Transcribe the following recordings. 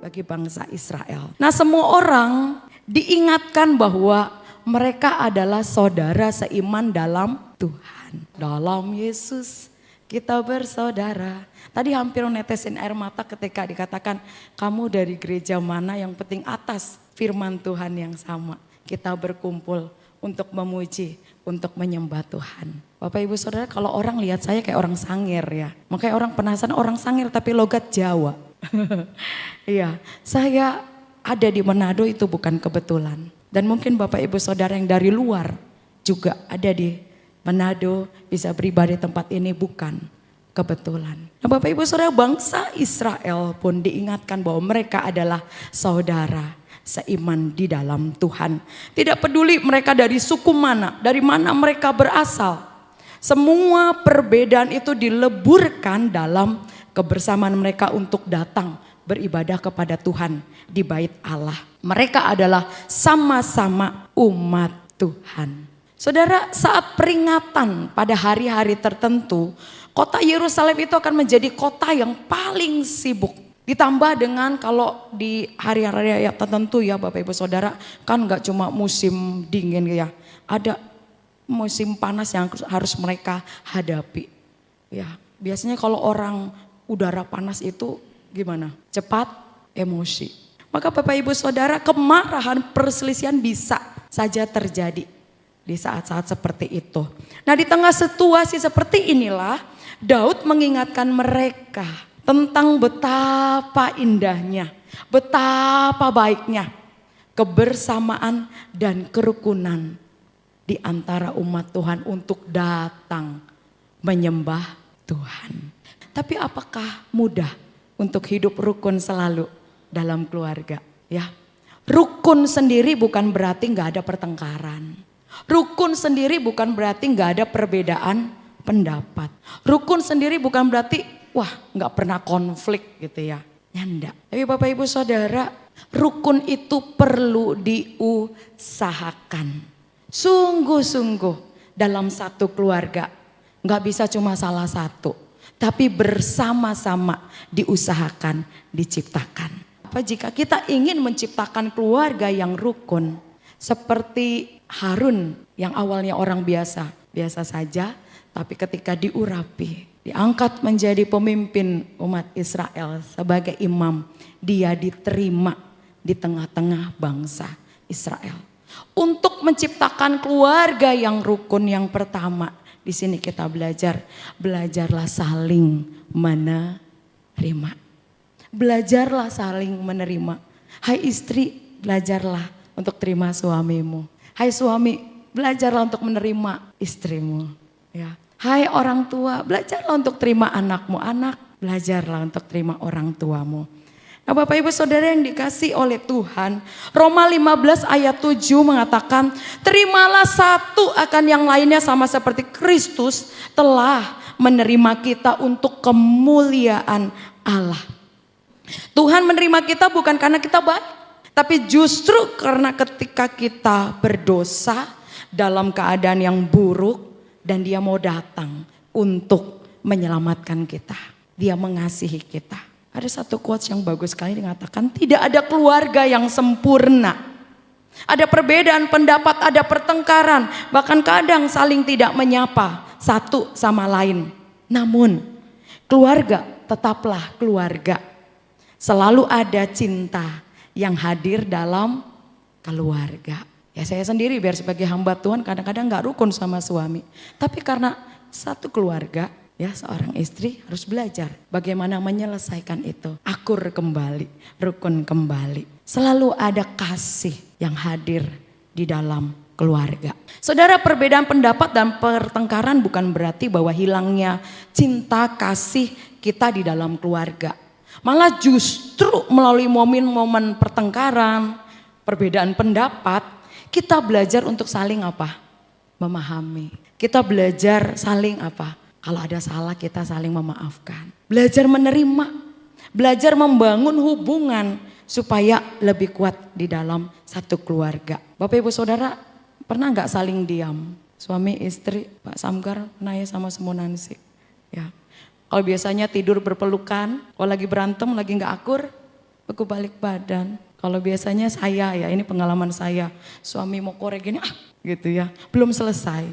bagi bangsa Israel. Nah, semua orang diingatkan bahwa mereka adalah saudara seiman dalam Tuhan. Dalam Yesus kita bersaudara. Tadi hampir netesin air mata ketika dikatakan kamu dari gereja mana, yang penting atas firman Tuhan yang sama. Kita berkumpul untuk memuji, untuk menyembah Tuhan. Bapak Ibu Saudara, kalau orang lihat saya kayak orang Sangir ya. Makanya orang penasaran, orang Sangir tapi logat Jawa. Iya, saya ada di Manado itu bukan kebetulan. Dan mungkin Bapak Ibu Saudara yang dari luar juga ada di Manado, bisa beribadah di tempat ini bukan kebetulan. Nah, Bapak Ibu Saudara, bangsa Israel pun diingatkan bahwa mereka adalah saudara seiman di dalam Tuhan. Tidak peduli mereka dari suku mana, dari mana mereka berasal. Semua perbedaan itu dileburkan dalam kebersamaan mereka untuk datang beribadah kepada Tuhan di bait Allah. Mereka adalah sama-sama umat Tuhan. Saudara, saat peringatan pada hari-hari tertentu, kota Yerusalem itu akan menjadi kota yang paling sibuk. Ditambah dengan kalau di hari-hari tertentu ya Bapak Ibu Saudara, kan gak cuma musim dingin ya. Ada musim panas yang harus mereka hadapi. Ya, biasanya kalau orang udara panas itu gimana? Cepat emosi. Maka Bapak Ibu Saudara, kemarahan, perselisihan bisa saja terjadi di saat-saat seperti itu. Nah, di tengah situasi seperti inilah Daud mengingatkan mereka tentang betapa indahnya, betapa baiknya kebersamaan dan kerukunan di antara umat Tuhan untuk datang menyembah Tuhan. Tapi apakah mudah untuk hidup rukun selalu dalam keluarga? Ya, rukun sendiri bukan berarti nggak ada pertengkaran. Rukun sendiri bukan berarti nggak ada perbedaan pendapat. Rukun sendiri bukan berarti wah nggak pernah konflik gitu ya. Ya enggak. Tapi Bapak Ibu Saudara, rukun itu perlu diusahakan. Sungguh-sungguh dalam satu keluarga. Nggak bisa cuma salah satu. Tapi bersama-sama diusahakan, diciptakan. Apa jika kita ingin menciptakan keluarga yang rukun. Seperti Harun yang awalnya orang biasa saja, tapi ketika diurapi, diangkat menjadi pemimpin umat Israel sebagai imam, dia diterima di tengah-tengah bangsa Israel. Untuk menciptakan keluarga yang rukun yang pertama, di sini kita belajarlah saling menerima. Belajarlah saling menerima. Hai istri, belajarlah untuk terima suamimu. Hai suami, belajarlah untuk menerima istrimu. Ya. Hai orang tua, belajarlah untuk terima anakmu. Anak, belajarlah untuk terima orang tuamu. Nah, Bapak Ibu Saudara yang dikasih oleh Tuhan, Roma 15 ayat 7 mengatakan, terimalah satu akan yang lainnya sama seperti Kristus telah menerima kita untuk kemuliaan Allah. Tuhan menerima kita bukan karena kita baik. Tapi justru karena ketika kita berdosa dalam keadaan yang buruk dan dia mau datang untuk menyelamatkan kita. Dia mengasihi kita. Ada satu quotes yang bagus sekali mengatakan tidak ada keluarga yang sempurna. Ada perbedaan pendapat, ada pertengkaran, bahkan kadang saling tidak menyapa satu sama lain. Namun keluarga tetaplah keluarga. Selalu ada cinta yang hadir dalam keluarga. Ya saya sendiri biar sebagai hamba Tuhan kadang-kadang gak rukun sama suami. Tapi karena satu keluarga, ya seorang istri harus belajar bagaimana menyelesaikan itu. Akur kembali, rukun kembali. Selalu ada kasih yang hadir di dalam keluarga. Saudara, perbedaan pendapat dan pertengkaran bukan berarti bahwa hilangnya cinta kasih kita di dalam keluarga. Malah justru melalui momen-momen pertengkaran, perbedaan pendapat, kita belajar untuk saling apa? Memahami. Kita belajar saling apa? Kalau ada salah kita saling memaafkan. Belajar menerima, belajar membangun hubungan supaya lebih kuat di dalam satu keluarga. Bapak Ibu Saudara pernah nggak saling diam? Suami istri, Pak Samgar pernah ya sama Semunansi. Ya. Kalau biasanya tidur berpelukan, kalau lagi berantem, lagi gak akur, aku balik badan. Kalau biasanya saya ya, ini pengalaman saya, suami mau korek gini, gitu ya, belum selesai.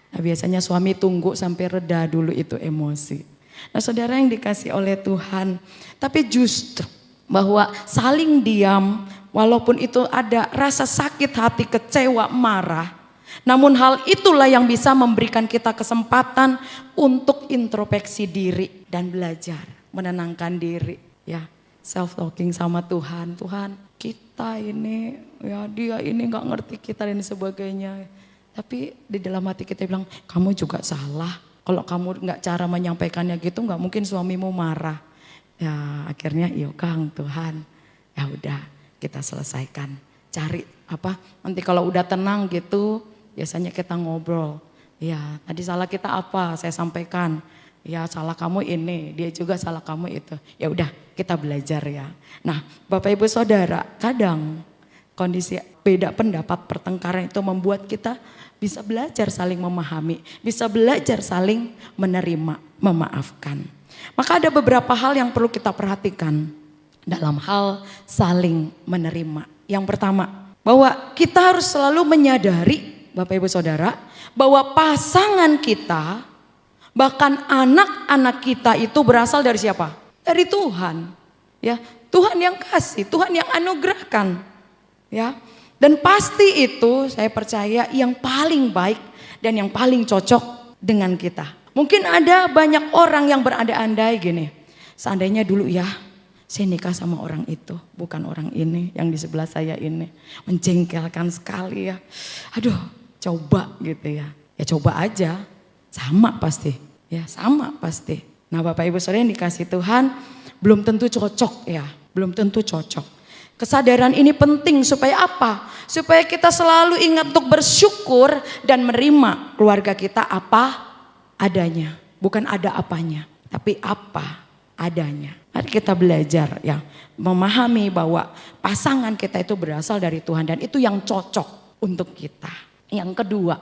Nah, biasanya suami tunggu sampai reda dulu itu emosi. Nah, saudara yang dikasih oleh Tuhan, tapi justru bahwa saling diam, walaupun itu ada rasa sakit hati, kecewa, marah, namun hal itulah yang bisa memberikan kita kesempatan untuk introspeksi diri dan belajar menenangkan diri, ya. Self talking sama Tuhan, Tuhan kita ini ya dia ini nggak ngerti kita dan sebagainya. Tapi di dalam hati kita bilang kamu juga salah. Kalau kamu nggak cara menyampaikannya gitu nggak mungkin suamimu marah. Ya akhirnya yuk Kang Tuhan, ya udah kita selesaikan. Cari apa nanti kalau udah tenang gitu biasanya kita ngobrol. Ya tadi salah kita apa saya sampaikan. Ya salah kamu ini, dia juga salah kamu itu. Ya udah kita belajar ya. Nah Bapak Ibu Saudara, kadang kondisi beda pendapat pertengkaran itu membuat kita bisa belajar saling memahami. Bisa belajar saling menerima, memaafkan. Maka ada beberapa hal yang perlu kita perhatikan dalam hal saling menerima. Yang pertama, bahwa kita harus selalu menyadari Bapak Ibu Saudara, bahwa pasangan kita bahkan anak-anak kita itu berasal dari siapa? Dari Tuhan. Ya, Tuhan yang kasih, Tuhan yang anugerahkan. Ya. Dan pasti itu saya percaya yang paling baik dan yang paling cocok dengan kita. Mungkin ada banyak orang yang berandai-andai gini. Seandainya dulu ya, saya nikah sama orang itu, bukan orang ini yang di sebelah saya ini. Menjengkelkan sekali ya. Aduh, coba gitu ya. Ya coba aja. Sama pasti. Ya sama pasti. Nah Bapak Ibu Saudara yang dikasih Tuhan belum tentu cocok ya. Belum tentu cocok. Kesadaran ini penting supaya apa? Supaya kita selalu ingat untuk bersyukur dan menerima keluarga kita apa adanya. Bukan ada apanya, tapi apa adanya. Mari kita belajar ya. Memahami bahwa pasangan kita itu berasal dari Tuhan dan itu yang cocok untuk kita. Yang kedua,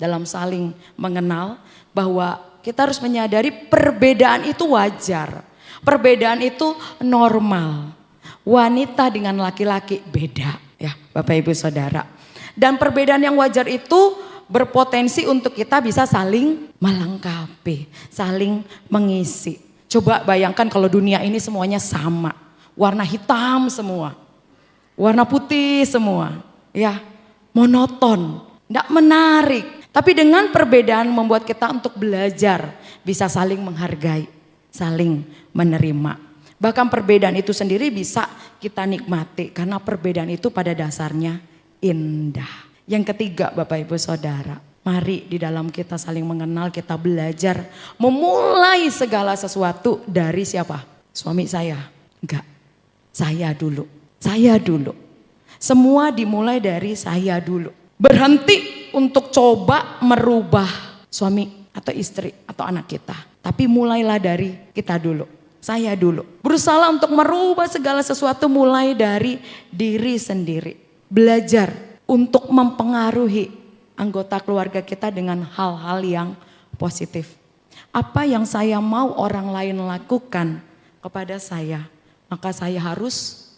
dalam saling mengenal bahwa kita harus menyadari perbedaan itu wajar. Perbedaan itu normal. Wanita dengan laki-laki beda ya Bapak Ibu Saudara. Dan perbedaan yang wajar itu berpotensi untuk kita bisa saling melengkapi, saling mengisi. Coba bayangkan kalau dunia ini semuanya sama. Warna hitam semua. Warna putih semua. Ya, monoton, enggak menarik. Tapi dengan perbedaan membuat kita untuk belajar bisa saling menghargai, saling menerima. Bahkan perbedaan itu sendiri bisa kita nikmati karena perbedaan itu pada dasarnya indah. Yang ketiga Bapak Ibu Saudara, mari di dalam kita saling mengenal kita belajar memulai segala sesuatu dari siapa? Suami saya? Enggak, saya dulu. Semua dimulai dari saya dulu. Berhenti untuk coba merubah suami atau istri atau anak kita. Tapi mulailah dari kita dulu. Saya dulu. Berusaha untuk merubah segala sesuatu mulai dari diri sendiri. Belajar untuk mempengaruhi anggota keluarga kita dengan hal-hal yang positif. Apa yang saya mau orang lain lakukan kepada saya, maka saya harus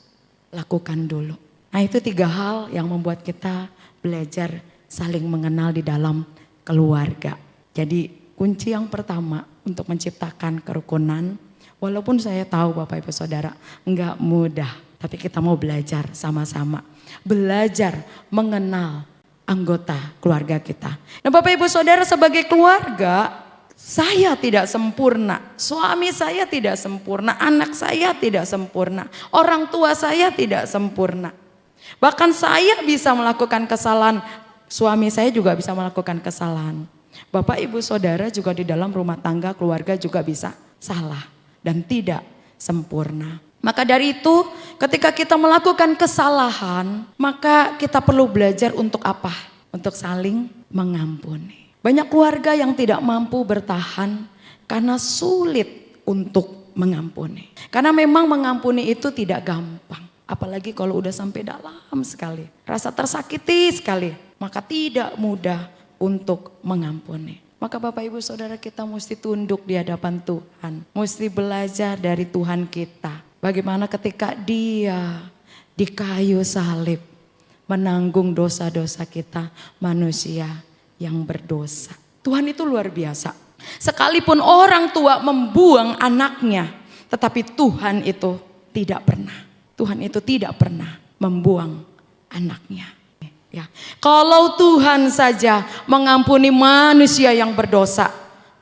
lakukan dulu. Nah itu 3 hal yang membuat kita belajar saling mengenal di dalam keluarga. Jadi kunci yang pertama untuk menciptakan kerukunan, walaupun saya tahu Bapak Ibu Saudara enggak mudah, tapi kita mau belajar sama-sama. Belajar mengenal anggota keluarga kita. Nah Bapak Ibu Saudara sebagai keluarga, saya tidak sempurna, suami saya tidak sempurna, anak saya tidak sempurna, orang tua saya tidak sempurna. Bahkan saya bisa melakukan kesalahan, suami saya juga bisa melakukan kesalahan. Bapak Ibu Saudara juga di dalam rumah tangga keluarga juga bisa salah dan tidak sempurna. Maka dari itu ketika kita melakukan kesalahan maka kita perlu belajar untuk apa? Untuk saling mengampuni. Banyak keluarga yang tidak mampu bertahan karena sulit untuk mengampuni. Karena memang mengampuni itu tidak gampang. Apalagi kalau udah sampai dalam sekali. Rasa tersakiti sekali. Maka tidak mudah untuk mengampuni. Maka Bapak Ibu Saudara kita mesti tunduk di hadapan Tuhan. Mesti belajar dari Tuhan kita. Bagaimana ketika dia di kayu salib menanggung dosa-dosa kita manusia yang berdosa. Tuhan itu luar biasa. Sekalipun orang tua membuang anaknya, tetapi Tuhan itu tidak pernah. Tuhan itu tidak pernah membuang anaknya. Ya. Kalau Tuhan saja mengampuni manusia yang berdosa,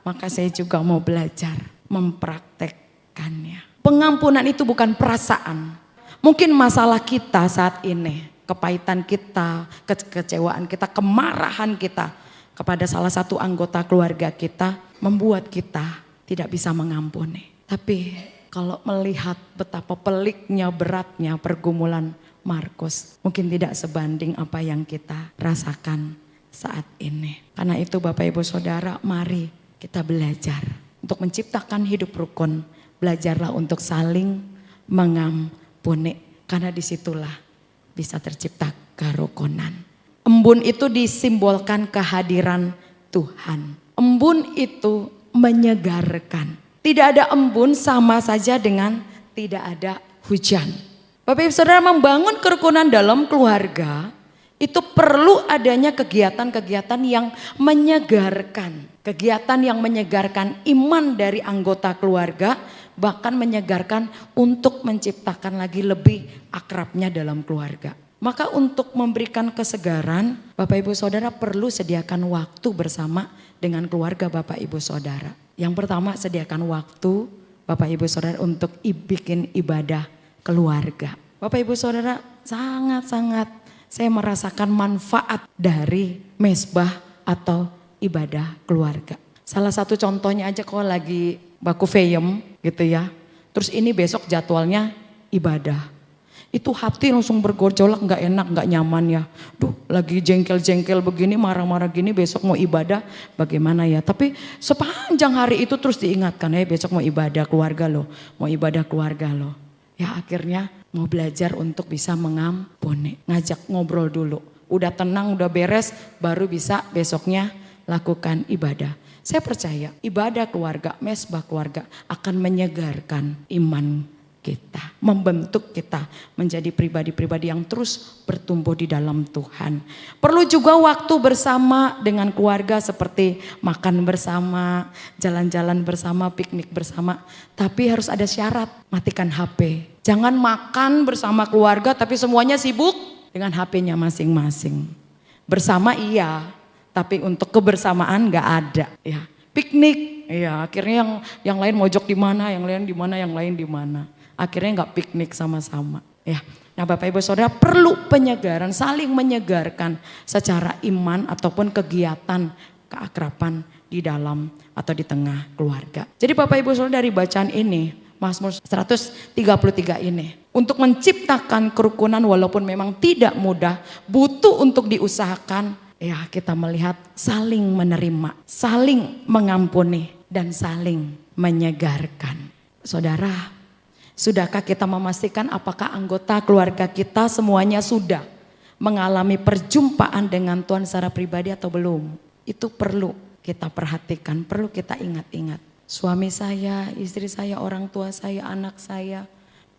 maka saya juga mau belajar mempraktekkannya. Pengampunan itu bukan perasaan. Mungkin masalah kita saat ini, kepahitan kita, kekecewaan kita, kemarahan kita kepada salah satu anggota keluarga kita membuat kita tidak bisa mengampuni. Tapi kalau melihat betapa peliknya, beratnya pergumulan Markus, mungkin tidak sebanding apa yang kita rasakan saat ini. Karena itu Bapak Ibu Saudara, mari kita belajar untuk menciptakan hidup rukun. Belajarlah untuk saling mengampuni. Karena disitulah bisa tercipta kerukunan. Embun itu disimbolkan kehadiran Tuhan. Embun itu menyegarkan. Tidak ada embun sama saja dengan tidak ada hujan. Bapak Ibu Saudara, membangun kerukunan dalam keluarga itu perlu adanya kegiatan-kegiatan yang menyegarkan. Kegiatan yang menyegarkan iman dari anggota keluarga, bahkan menyegarkan untuk menciptakan lagi lebih akrabnya dalam keluarga. Maka untuk memberikan kesegaran, Bapak Ibu Saudara perlu sediakan waktu bersama dengan keluarga Bapak Ibu Saudara. Yang pertama, sediakan waktu Bapak Ibu Saudara untuk bikin ibadah keluarga. Bapak Ibu Saudara, sangat-sangat saya merasakan manfaat dari mesbah atau ibadah keluarga. Salah satu contohnya aja kalau lagi baku feyem gitu ya. Terus ini besok jadwalnya ibadah. Itu hati langsung bergejolak, gak enak, gak nyaman ya. Duh, lagi jengkel-jengkel begini, marah-marah gini, besok mau ibadah bagaimana ya. Tapi sepanjang hari itu terus diingatkan, besok mau ibadah keluarga loh, mau ibadah keluarga loh. Ya akhirnya mau belajar untuk bisa mengampuni, ngajak ngobrol dulu. Udah tenang, udah beres, baru bisa besoknya lakukan ibadah. Saya percaya ibadah keluarga, mesbah keluarga akan menyegarkan iman kita, membentuk kita menjadi pribadi-pribadi yang terus bertumbuh di dalam Tuhan. Perlu juga waktu bersama dengan keluarga seperti makan bersama, jalan-jalan bersama, piknik bersama. Tapi harus ada syarat, matikan HP. Jangan makan bersama keluarga tapi semuanya sibuk dengan HP-nya masing-masing. Bersama iya, tapi untuk kebersamaan gak ada ya. Piknik, ya akhirnya yang lain mojok di mana, yang lain di mana, yang lain di mana. Akhirnya nggak piknik sama-sama ya. Nah Bapak Ibu Saudara perlu penyegaran, saling menyegarkan secara iman ataupun kegiatan keakraban di dalam atau di tengah keluarga. Jadi Bapak Ibu Saudara dari bacaan ini, Mazmur 133 ini, untuk menciptakan kerukunan walaupun memang tidak mudah, butuh untuk diusahakan. Ya kita melihat saling menerima, saling mengampuni dan saling menyegarkan. Saudara, sudahkah kita memastikan apakah anggota keluarga kita semuanya sudah mengalami perjumpaan dengan Tuhan secara pribadi atau belum? Itu perlu kita perhatikan, perlu kita ingat-ingat. Suami saya, istri saya, orang tua saya, anak saya,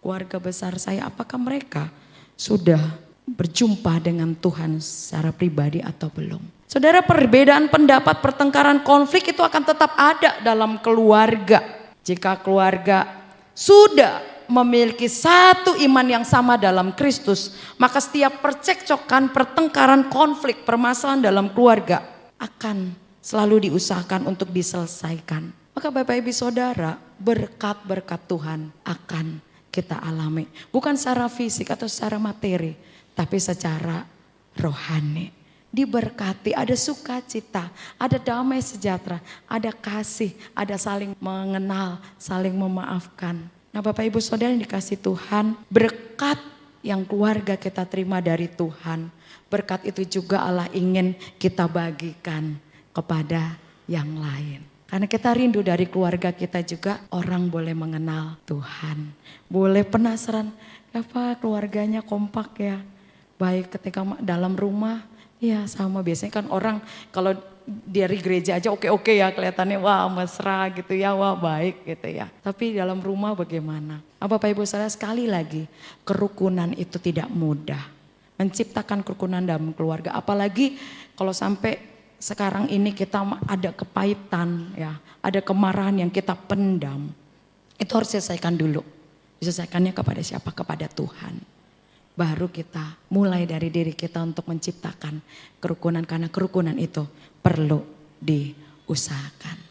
keluarga besar saya, apakah mereka sudah berjumpa dengan Tuhan secara pribadi atau belum? Saudara, perbedaan pendapat, pertengkaran, konflik itu akan tetap ada dalam keluarga. Jika keluarga sudah memiliki satu iman yang sama dalam Kristus, maka setiap percekcokan, pertengkaran, konflik, permasalahan dalam keluarga akan selalu diusahakan untuk diselesaikan. Maka Bapak Ibu Saudara, berkat-berkat Tuhan akan kita alami. Bukan secara fisik atau secara materi, tapi secara rohani. Diberkati, ada sukacita, ada damai sejahtera, ada kasih, ada saling mengenal, saling memaafkan. Nah Bapak Ibu Saudara yang dikasih Tuhan, berkat yang keluarga kita terima dari Tuhan, berkat itu juga Allah ingin kita bagikan kepada yang lain. Karena kita rindu dari keluarga kita juga orang boleh mengenal Tuhan. Boleh penasaran, apa keluarganya kompak ya. Baik ketika dalam rumah, Iya sama, biasanya kan orang kalau dari gereja aja oke-oke ya kelihatannya wah mesra gitu ya, wah baik gitu ya. Tapi dalam rumah bagaimana? Bapak Ibu Saudara, sekali lagi kerukunan itu tidak mudah. Menciptakan kerukunan dalam keluarga, apalagi kalau sampai sekarang ini kita ada kepahitan ya, ada kemarahan yang kita pendam. Itu harus selesaikan dulu. Diselesaikannya kepada siapa? Kepada Tuhan. Baru kita mulai dari diri kita untuk menciptakan kerukunan, karena kerukunan itu perlu diusahakan.